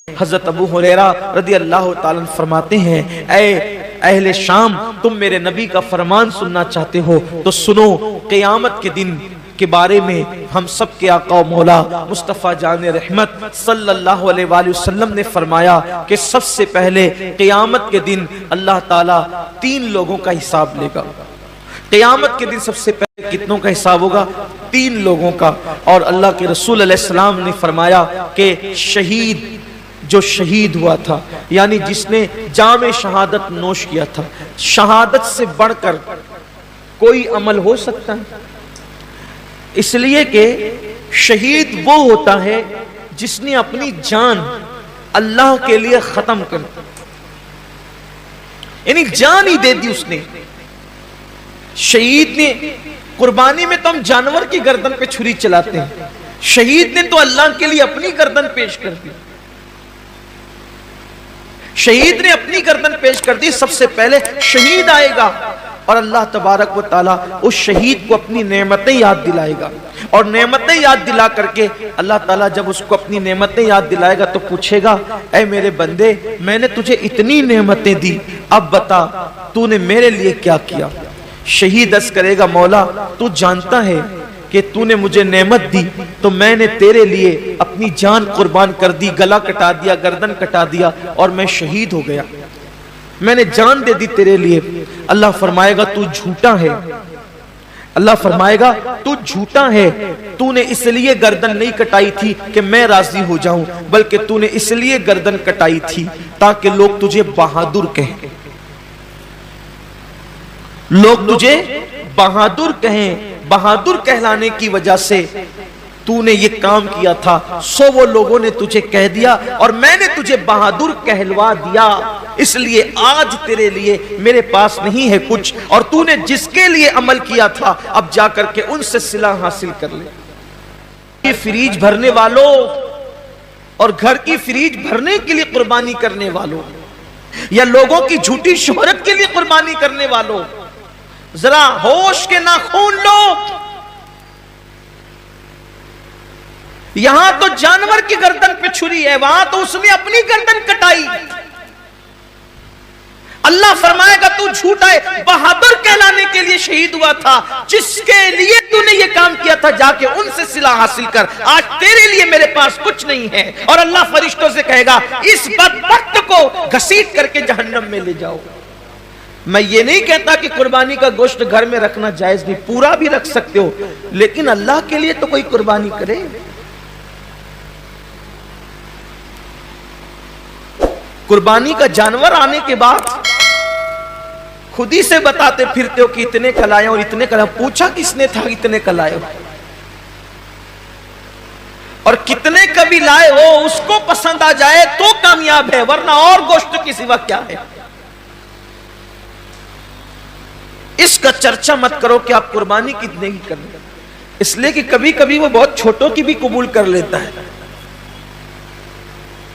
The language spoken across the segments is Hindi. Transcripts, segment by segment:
हजरत अबू हुरैरा रदी अल्लाह ताला फरमाते हैं, ऐ अहले शाम, तुम मेरे नबी का फरमान सुनना चाहते हो तो सुनो। क़यामत के दिन के बारे में हम सब के आका मौला मुस्तफ़ा जान रहमत सल्लल्लाहु अलैहि वसल्लम ने फरमाया कि सबसे पहले क़यामत के दिन अल्लाह ताला 3 लोगों का हिसाब लेगा। क़यामत के दिन सबसे पहले कितनों का हिसाब होगा? 3 लोगों का। और अल्लाह के रसूल अलैहिस्सलाम ने फरमाया कि शहीद, जो शहीद हुआ था, यानी जिसने जामे शहादत नोश किया था, शहादत से बढ़कर कोई अमल हो सकता है? इसलिए कि शहीद वो होता है जिसने अपनी जान अल्लाह के लिए खत्म कर दी, यानी जान ही दे दी उसने। शहीद ने, कुर्बानी में तो हम जानवर की गर्दन पे छुरी चलाते हैं, शहीद ने तो अल्लाह के लिए अपनी गर्दन पेश कर दी। शहीद ने अपनी गर्दन पेश कर दी। सबसे पहले शहीद आएगा और अल्लाह तबारक व ताला उस शहीद को अपनी नेमतें याद दिलाएगा, और नेमतें याद दिला करके अल्लाह ताला जब उसको अपनी नेमतें याद दिलाएगा तो पूछेगा, ऐ मेरे बंदे, मैंने तुझे इतनी नेमतें दी, अब बता तूने मेरे लिए क्या किया? शहीद अर्ज़ करेगा, मौला तू जानता है कि तूने मुझे नेमत दी तो मैंने तेरे लिए अपनी जान कुर्बान कर दी, गला कटा दिया, गर्दन कटा दिया और मैं शहीद हो गया, मैंने जान दे दी तेरे लिए। अल्लाह फरमाएगा तू झूठा है, अल्लाह फरमाएगा तू झूठा है, तूने इसलिए गर्दन नहीं कटाई थी कि मैं राजी हो जाऊं, बल्कि तूने इसलिए गर्दन कटाई थी ताकि लोग तुझे बहादुर कहें, लोग तुझे बहादुर कहें। बहादुर कहलाने की वजह से तूने ये काम किया था, सो वो लोगों ने तुझे कह दिया और मैंने तुझे बहादुर कहलवा दिया, इसलिए आज तेरे लिए मेरे पास नहीं है कुछ, और तूने जिसके लिए अमल किया था अब जाकर के उनसे सिला हासिल कर ले। ये फ्रीज भरने वालों और घर की फ्रीज भरने के लिए कुर्बानी करने वालों, या लोगों की झूठी शोहरत के लिए कुर्बानी करने वालों, जरा होश के नाखून लो। यहां तो जानवर की गर्दन पे छुरी है, वहां तो उसने अपनी गर्दन कटाई। अल्लाह फरमाएगा तू झूठा है, बहादुर कहलाने के लिए शहीद हुआ था, जिसके लिए तूने ये काम किया था जाके उनसे सिला हासिल कर, आज तेरे लिए मेरे पास कुछ नहीं है। और अल्लाह फरिश्तों से कहेगा इस बदबख्त को घसीट करके जहन्नम में ले जाओ। मैं ये नहीं कहता कि कुर्बानी का गोश्त घर में रखना जायज नहीं, पूरा भी रख सकते हो, लेकिन अल्लाह के लिए तो कोई कुर्बानी करे। कुर्बानी का जानवर आने के बाद खुद ही से बताते फिरते हो कि इतने कल आए और इतने कल, पूछा किसने था इतने कल आए हो, और कितने कभी लाए हो, उसको पसंद आ जाए तो कामयाब है, वरना और गोश्त के सिवा क्या है। इसका चर्चा मत करो कि आप कुर्बानी कितने की कर रहे, इसलिए कि कभी कभी वो बहुत छोटों की भी कबूल कर लेता है,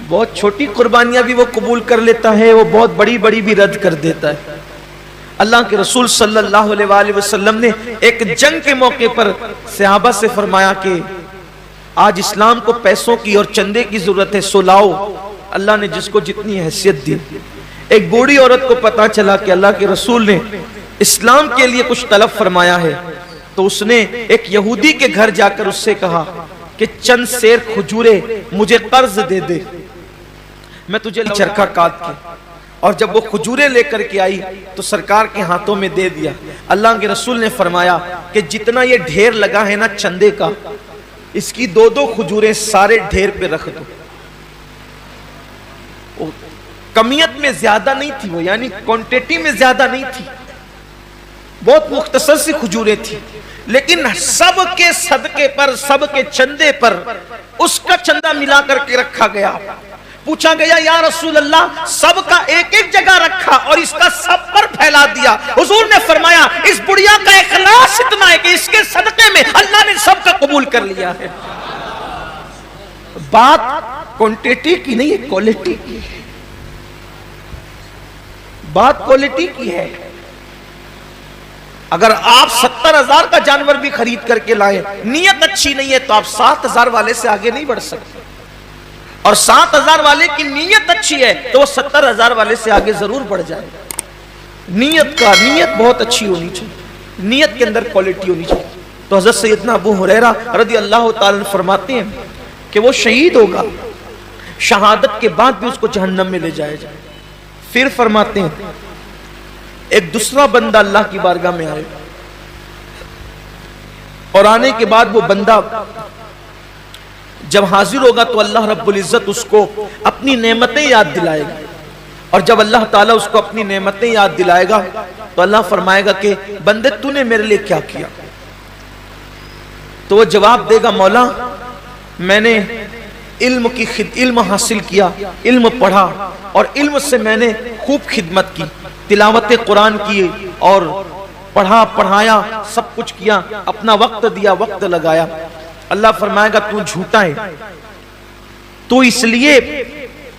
बहुत छोटी कुर्बानियां भी वो कबूल कर लेता है, वो बहुत बड़ी बड़ी भी रद्द कर देता है। अल्लाह के रसूल सल्लल्लाहु अलैहि वसल्लम ने एक जंग के मौके पर सहाबा से फरमाया कि आज इस्लाम को पैसों की और चंदे की जरूरत है, सो लाओ। अल्लाह ने जिसको जितनी हैसियत दी। एक बूढ़ी औरत को पता चला कि अल्लाह के रसूल ने इस्लाम के लिए कुछ तलब फरमाया है, तो उसने एक यहूदी के घर जाकर उससे कहा कि चंद सेर खजूरे मुझे कर्ज दे दे, मैं तुझे चरखा काट के, और जब वो खजूरे लेकर के आई तो सरकार के हाथों में दे दिया। अल्लाह के रसूल ने फरमाया कि जितना ये ढेर लगा है ना चंदे का, इसकी 2-2 खजूरें सारे ढेर पे रख दो। कमियत में ज्यादा नहीं थी वो, यानी क्वांटिटी में ज्यादा नहीं थी, बहुत मुख्तसर सी खजूरें थी, लेकिन सबके सदके पर, सबके चंदे पर उसका चंदा मिला करके रखा गया। पूछा गया या रसूल अल्लाह, सबका एक एक जगह रखा और इसका सब पर फैला दिया। हुजूर ने फरमाया इस बुढ़िया का इखलास इतना है कि इसके सदके में अल्लाह ने सबका कबूल कर लिया है। बात क्वांटिटी की नहीं है, क्वालिटी की है, बात क्वालिटी की है। अगर आप 70,000 का जानवर भी खरीद करके लाए, नियत अच्छी नहीं है तो आप 7,000 वाले से आगे नहीं बढ़ सकते। और 7,000 वाले की नीयत अच्छी है तो वो 70,000 वाले से आगे जरूर बढ़ जाएगा। नीयत बहुत अच्छी होनी चाहिए, नीयत के अंदर क्वालिटी होनी चाहिए। तो हजरत सैयदना अबू हुरैरा रज़ी अल्लाह ताला फरमाते हैं कि वो शहीद होगा, शहादत के बाद भी उसको जहन्नम में ले जाया जाए। फिर फरमाते हैं एक दूसरा बंदा अल्लाह की बारगाह में आए और आने के बाद वो बंदा जब हाजिर होगा तो अल्लाह रब्बुल इज्जत उसको अपनी नेमतें याद दिलाएगा। और जब अल्लाह ताला उसको अपनी नेमतें याद दिलाएगा तो अल्लाह फरमाएगा कि बंदे तूने मेरे लिए क्या किया। तो वो जवाब देगा मौला मैंने इल्म हासिल किया, इल्म पढ़ा और इल्म से मैंने खूब खिदमत की, तिलावत कुरान की और पढ़ा पढ़ाया, सब कुछ किया, अपना वक्त दिया, वक्त लगाया। अल्लाह फरमाएगा तू झूठा है, तू इसलिए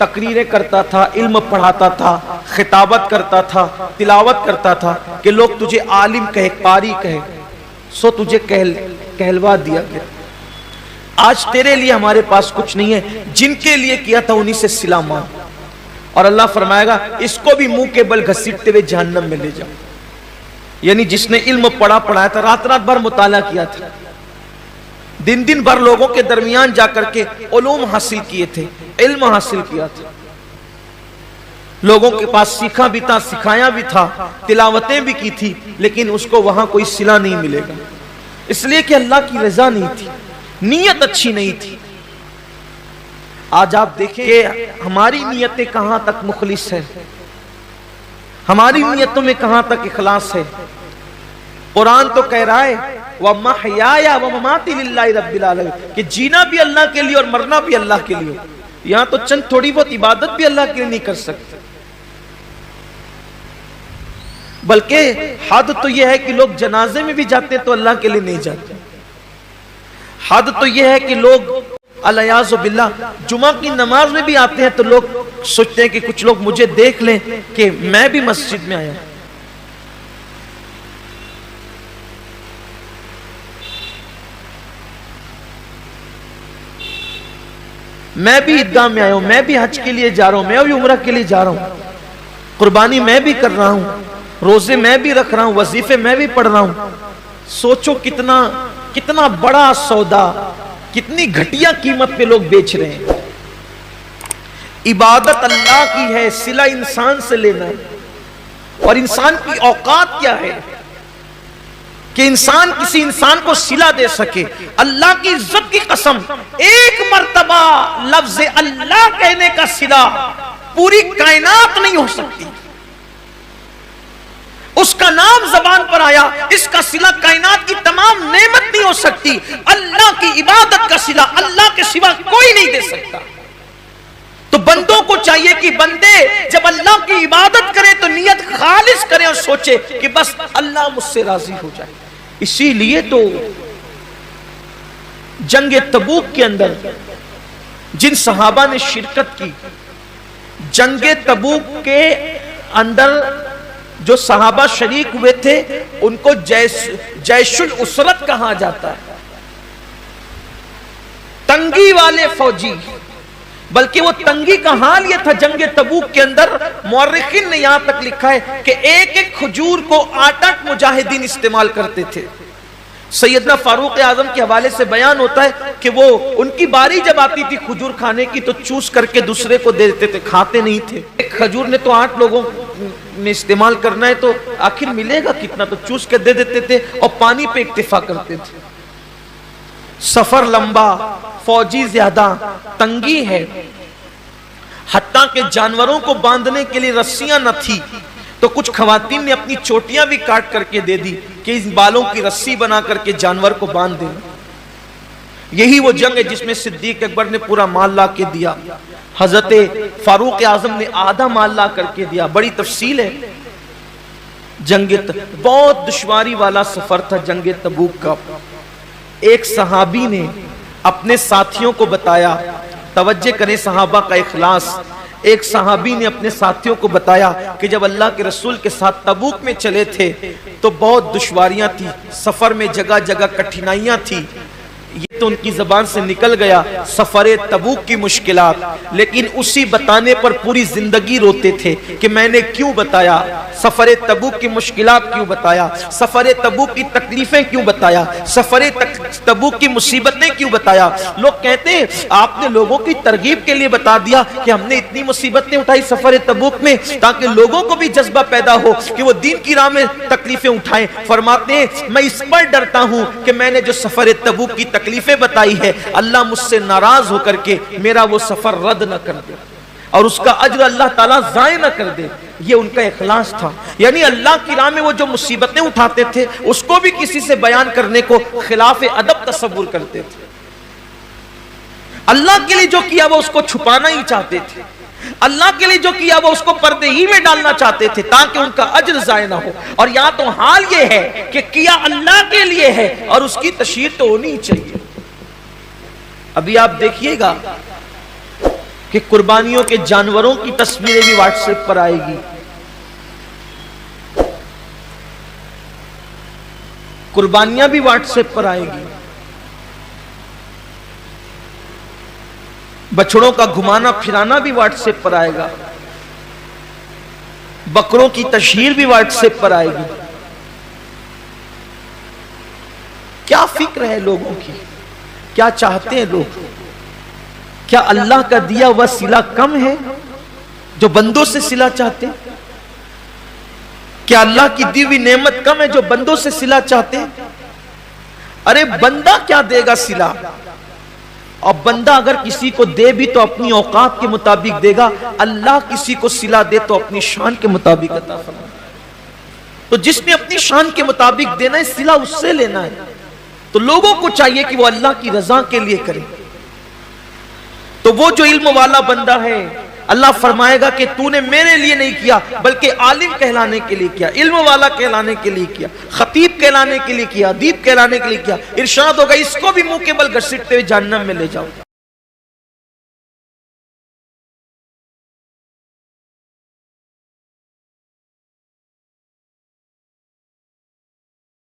तकरीरें करता था, इल्म पढ़ाता था, खिताबत करता था, तिलावत करता था कि लोग तुझे आलिम कहे, कारी कहे, सो तुझे कहलवा दिया गया। आज तेरे लिए हमारे पास कुछ नहीं है, जिनके लिए किया था उन्हीं से सिला मांग। और अल्लाह फरमाएगा इसको भी मुंह के बल घसीटते हुए जहन्नम में ले जाओ। यानी जिसने इल्म पढ़ाया था, रात रात भर मुताला किया था, दिन दिन भर लोगों के दरमियान जाकर के उलूम हासिल किए थे, इल्म हासिल किया था, लोगों के पास सीखा भी था, सिखाया भी था, तिलावतें भी की थी, लेकिन उसको वहां कोई सिला नहीं मिलेगा, इसलिए कि अल्लाह की रजा नहीं थी, नीयत अच्छी नहीं थी। आज आप देखें हमारी नीयतें कहां तक मुखलिस है, हमारी नीयतों में कहां तक इखलास है। कुरान तो कह रहा है व महयाया व ममाती लिल्लाहि रब्बिल आलमीन कि जीना भी अल्लाह के लिए और मरना भी अल्लाह के लिए। यहां तो चंद थोड़ी बहुत इबादत भी अल्लाह के लिए नहीं कर सकते, बल्कि हद तो यह है कि लोग जनाजे में भी जाते हैं तो अल्लाह के लिए नहीं जाते। हद तो यह है कि लोग अलियाज़ु बिल्लाह जुमा की नमाज में भी आते हैं तो लोग सोचते हैं कि कुछ लोग मुझे देख लें कि मैं भी मस्जिद में आया। मैं भी ईदगाह में आया हूं, मैं भी हज के लिए जा रहा हूं, मैं भी उम्रा के लिए जा रहा हूं, कुर्बानी मैं भी कर रहा हूं, रोजे मैं भी रख रहा हूं, वजीफे मैं भी पढ़ रहा हूं। सोचो कितना कितना बड़ा सौदा, कितनी घटिया कीमत पे लोग बेच रहे हैं। इबादत अल्लाह की है, सिला इंसान से लेना है। और इंसान की औकात क्या है कि इंसान किसी इंसान को सिला दे सके। अल्लाह की इज्जत की कसम, एक मर्तबा लफ्ज अल्लाह कहने का सिला पूरी कायनात नहीं हो सकती। उसका नाम जबान पर आया, इसका सिला कायनात की तमाम नेमत नहीं हो सकती। अल्लाह की इबादत का सिला अल्लाह के सिवा कोई नहीं दे सकता। तो बंदों को चाहिए कि बंदे जब अल्लाह की इबादत करें तो नियत खालिस करें और सोचे कि बस अल्लाह मुझसे राजी हो जाए। इसीलिए तो जंग तबूक के अंदर जिन सहाबा ने शिरकत की, जंग तबूक के अंदर जो सहाबा शरीक हुए थे उनको जैशुल उसरत कहा जाता है, तंगी वाले फौजी। बल्कि वो तंगी का हाल ये था जंग तबूक के अंदर, मुअर्रिखीन ने यहां तक लिखा है कि एक एक खजूर को 8-8 मुजाहिदीन इस्तेमाल करते थे। सैयदना फारूक आजम के हवाले से बयान होता है कि वो उनकी बारी जब आती थी खजूर खाने की तो चूस करके दूसरे को दे देते थे, खाते नहीं थे। एक खजूर ने तो 8 लोगों ने इस्तेमाल करना है तो आखिर मिलेगा कितना, तो चूस के दे देते थे और पानी पे इक्तिफा करते थे। सफर लंबा, फौजी ज्यादा, तंगी है, हत्ता के जानवरों को बांधने के लिए रस्सियां न थी तो कुछ खवातीन ने अपनी चोटियां भी काट करके दे दी कि इस बालों की रस्सी बना करके जानवर को बांध देना। यही वो जंग है जिसमें सिद्दीक अकबर ने पूरा माल ला के दिया, हजरत फारूक आजम ने आधा माल ला करके दिया। बड़ी तफसील है जंग, बहुत दुश्वारी वाला सफर था जंग तबूक का। एक सहाबी ने अपने साथियों को बताया, तवज्जो करें सहाबा का इखलास, एक सहाबी ने अपने साथियों को बताया कि जब अल्लाह के रसूल के साथ तबूक में चले थे तो बहुत दुश्वारियां थी, सफर में जगह जगह कठिनाइयां थी। ये तो उनकी जबान से निकल गया सफरे तबूक की मुश्किलात, लेकिन उसी बताने पर पूरी जिंदगी रोते थे कि मैंने क्यों बताया, सफरे तबूक की मुश्किलात क्यों बताया, सफरे तबूक की तकलीफें क्यों बताया, सफरे तबूक की मुसीबतें क्यों बताया। लोग कहते हैं आपने लोगों की तरगीब के लिए बता दिया कि हमने इतनी मुसीबतें उठाई सफरे तबूक में ताकि लोगों को भी जज्बा पैदा हो कि वो दीन की राह में तकलीफें उठाएं। फरमाते हैं मैं इस पर डरता हूं कि मैंने जो सफरे तबूक की तकलीफें बताई है अल्लाह मुझसे नाराज होकर के मेरा वो सफर रद्द न कर दे और उसका अज्र अल्लाह ताला ज़ाय न कर दे। ये उनका इखलास था, यानी अल्लाह की राह में वो जो मुसीबतें उठाते थे उसको भी किसी से बयान करने को खिलाफ अदब तसव्वुर करते थे। अल्लाह के लिए जो किया वो उसको छुपाना ही चाहते थे, अल्लाह के लिए जो किया वो उसको पर्दे ही में डालना चाहते थे ताकि उनका अज्र ज़ाय ना हो। और यहां तो हाल ये है कि किया अल्लाह के लिए है और उसकी तशहीर तो होनी ही चाहिए। अभी आप देखिएगा कि कुर्बानियों के जानवरों की तस्वीरें भी व्हाट्सएप पर आएगी, कुर्बानियां भी व्हाट्सएप पर आएगी, बछड़ों का घुमाना फिराना भी व्हाट्सएप पर आएगा, बकरों की तशहीर भी व्हाट्सएप पर आएगी। क्या फिक्र है लोगों की, क्या चाहते हैं लोग? क्या अल्लाह का दिया हुआ सिला कम है जो बंदों से सिला चाहते हैं? क्या अल्लाह की दी हुई नेमत कम है जो बंदों से सिला चाहते हैं? अरे बंदा क्या देगा सिला, और बंदा अगर किसी को दे भी तो अपनी औकात के मुताबिक देगा, अल्लाह किसी को सिला दे तो अपनी शान के मुताबिक अता फरमाए। तो जिसने अपनी शान के मुताबिक देना है सिला उससे लेना है। तो लोगों को चाहिए कि वो अल्लाह की रजा के लिए करे। तो वो जो इल्म वाला बंदा है अल्लाह फरमाएगा कि तूने मेरे लिए नहीं किया बल्कि आलिम कहलाने के लिए किया, इल्म वाला कहलाने के लिए किया, खतीब कहलाने के लिए किया, अदीब कहलाने के लिए किया। इरशाद होगा इसको भी मुंह के बल घसीटते हुए जहन्नम में ले जाओ।